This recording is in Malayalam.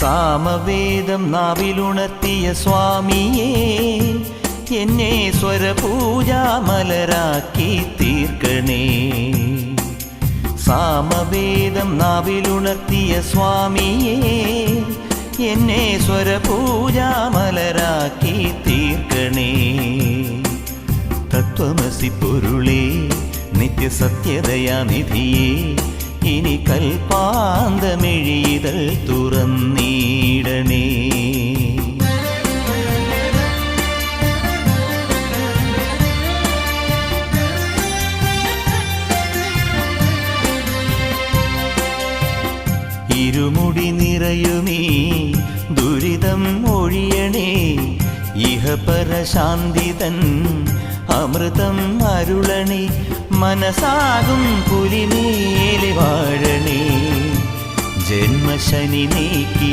സാമവേദം നാവിലുണർത്തിയ സ്വാമിയേ, എന്നെ സ്വരപൂജാമലരാക്കി തീർക്കണേ. സാമവേദം നാവിലുണർത്തിയ സ്വാമിയേ, എന്നെ സ്വരപൂജാമലരാക്കി തീർക്കണേ. തത്വമസി പൊരുളേ, നിത്യസത്യദയാനിധിയേ, ഇനി കൽപ്പാന്തമിഴിതൾ തുറന്നീടണേ. ഇരുമുടി നിറയുമീ ദുരിതം ഒഴിയണേ. ഇഹപരശാന്തിതൻ അമൃതം അരുളണേ. മനസാകും പുലിമേലെ വാഴണേ. ജന്മശനി നീക്കി